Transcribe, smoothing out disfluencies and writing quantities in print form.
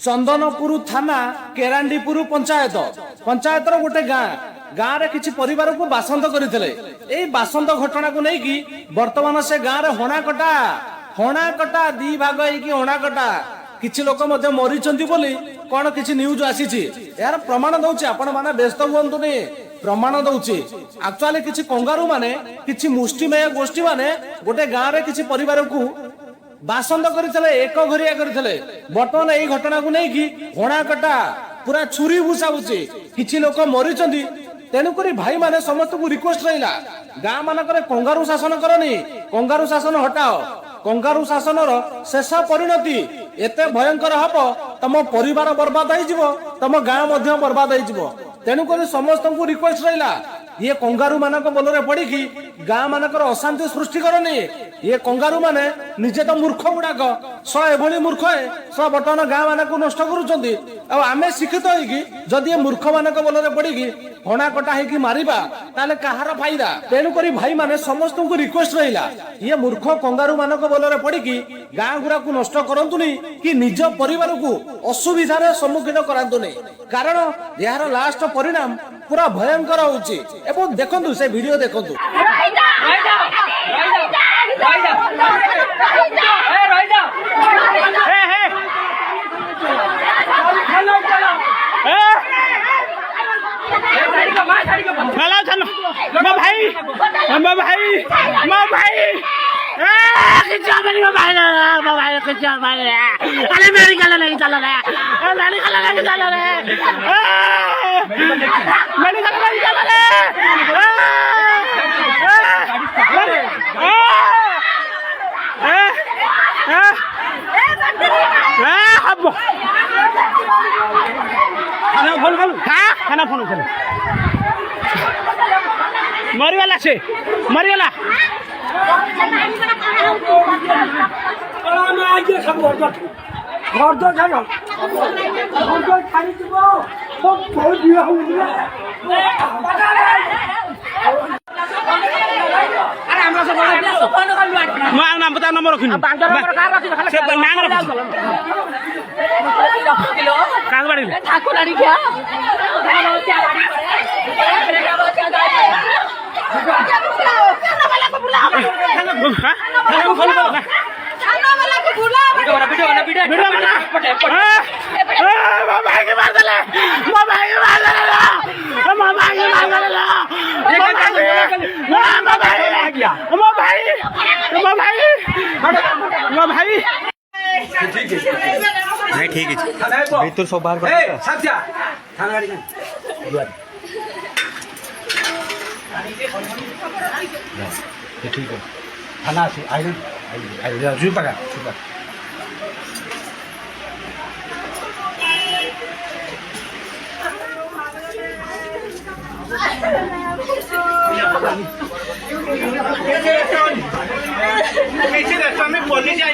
चंदनपुर थाना केरांडीपुर पंचायत पंचायतर गोटे गाँव रे किछि परिवार को बासंद करथिले। एई बासंद घटना को नै कि वर्तमान से गाँव रे हणा कटा दी भाग होइकी हणा कटा किछि लोक मध्ये मरिचंती बोली कोन किछि न्यूज आसीछि। यार प्रमाण दउछि, आपण माने व्यस्त हुअन्तु नै, प्रमाण दउछि। एक्चुअली किछि कंगारू माने किछि मुष्टिमेय गोष्ठी माने गोटे गाँव रे किछि परिवार को बासंद करथिले, एक घरिया करथिले। वर्तमान एई घटना को नै कि हणा कटा पूरा छुरी भूसा बुची किछि लोक मरिचंती। तेणुकरी भाई माने समस्त को रिक्वेस्ट रहिला, गाँ मानकर कंगारू शासन करनी, कंगारू शासन हटाओ। कंगारू शासन शेष परिणति एते भयंकर हब, तम परिवार बर्बाद हो, तम गाँ मध्य बर्बाद हो। तेणुकरी समस्त को रिक्वेस्ट रहिला, ये कंगारू मानक बलरे पड़ी कि गाँ मानकर अशांति सृष्टि करनी। ये कंगारू माने निजे तो मूर्ख गुड़ाक एभली मूर्ख है बर्तमान गाँ मानक नष्ट करुचंती। आमे शिक्षित होइकी जदि ये मूर्ख मानक बलरे पड़ी हणा कटा होइकी मारिबा ताले कहार फायदा। तेणुकरी भाई माने समस्त को रिक्वेस्ट रहिला, ये मूर्ख कंगारू मानक बलरे पड़ी गाँ गुरा को नष्ट करंतुनी कि निज परिवार को असुविधार सम्मुखीन करांतुनी। कारण यार लास्ट परिणाम पूरा भयंकर होउची। एवं देखंतु से वीडियो देखंतु। खाना फोन मरीगला से मरीगला नाम बता नंबर रखिन भाई ठीक है तो सब बाहर ठीक है थाना से आई जुई पका पुलिस आई